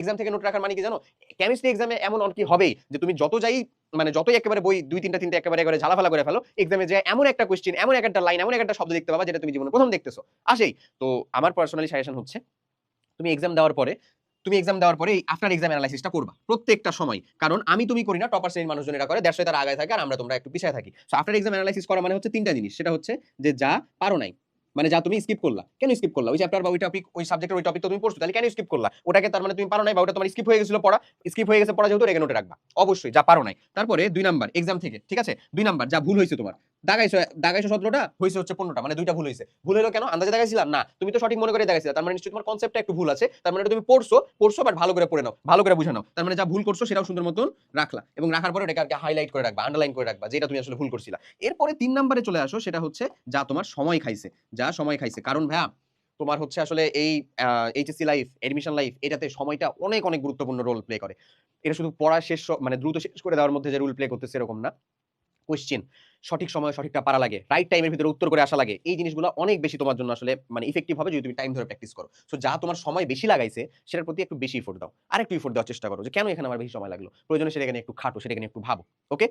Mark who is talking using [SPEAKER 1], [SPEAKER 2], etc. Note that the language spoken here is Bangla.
[SPEAKER 1] এক্সাম থেকে নোট রাখার মানে কি জানো? কেমিস্ট্রি এক্সামে এমন কি হবেই যে তুমি যতই একেবারে বই ২ ৩ টা একেবারে ঝালাফালা করে ফেলো, এক্সামে যেয়ে এমন একটা কোয়েশ্চেন, এমন একটা লাইন, এমন একটা শব্দ দেখতে পাবা যেটা তুমি জীবনে ১ম দেখতেছো। আসেই। তো আমার পার্সোনালি সাজেশন হচ্ছে তুমি এক্সাম দেওয়ার পরে এই আফটার এক্সাম এনালাইসিসটা করবা প্রত্যেকটা সময়। কারণ তুমি করি না, টপার শ্রেণীর মানুষজন এটা করে, দ্যাটস ওয়াই তারা আগায় থাকে আর তোমরা একটু পিছায় থাকি। সো আফটার এক্সাম এনালাইসিস করা মানে হচ্ছে ৩টা জিনিস। সেটা হচ্ছে যে যা পারো নাই, মানে যা তুমি স্কিপ করলা, কেন স্কিপ করলা? ওই চ্যাপ্টার বা ওই টপিক, ওই সাবজেক্টের ওই টপিক তো তুমি পড়ছো, তাহলে কেন স্কিপ করলা? ওটাকে তার মানে তুমি পারো নাই বা ওটা তোমার স্কিপ হয়ে গেছিল পড়া, স্কিপ হয়ে গেছে পড়া যেহেতু রেগে নোটে রাখবা অবশ্যই যা পারো নাই। তারপরে ২ নাম্বার এক্সাম থেকে, ঠিক আছে? ২ নাম্বার যা ভুল হয়েছে তোমার, দাগাইছো ১৭টা, হয়েছে হচ্ছে 15টা, মানে 2টা ভুল হয়েছে। ভুল হলো কেন? আন্দাজে দাগাইছিলা না, তুমি তো সঠিক মনে করে দাগাইছিলা, তার মানে নিশ্চয়ই তোমার কনসেপ্টটা একটু ভুল আছে। তার মানে তুমি পড়ছো বাট ভালো করে পড়ে নাও, ভালো করে বুঝে নাও। তার মানে যা ভুল করছো সেটাও সুন্দর মতন রাখলা, এবং রাখার পরে ওটাকে হাইলাইট করে রাখবা, আন্ডারলাইন করে রাখবা যেটা তুমি আসলে ভুল করছিলা। এরপরে ৩ নাম্বারে চলে আসো, সেটা হচ্ছে যা তোমার সময় খাইছে, কারণ ভাইয়া তোমার হচ্ছে আসলে এই এইচএসসি লাইফ, এডমিশন লাইফ, এটাতে সময়টা অনেক অনেক গুরুত্বপূর্ণ রোল প্লে করে। এটা শুধু পড়া শেষ মানে দ্রুত শেষ করে দেওয়ার মধ্যে যে রোল প্লে করতেছে এরকম না। কোয়েশ্চেন সঠিক সময়ে সঠিকটা পারা লাগে, রাইট টাইমের ভিতরে উত্তর করে আসা লাগে। এই জিনিসগুলো অনেক বেশি তোমার জন্য আসলে মানে ইফেক্টিভ হবে যদি তুমি টাইম ধরে প্র্যাকটিস করো। সো যা তোমার সময় বেশি লাগাইছে সেটার প্রতি একটু বেশি এফোর্ট দাও, আর একটু এফোর্ট দেওয়ার চেষ্টা করো যে কেন এখানে আমার বেশি সময় লাগলো, প্রয়োজনে সেটাকে নিয়ে একটু খাটো, সেটাকে নিয়ে একটু ভাবো। ওকে?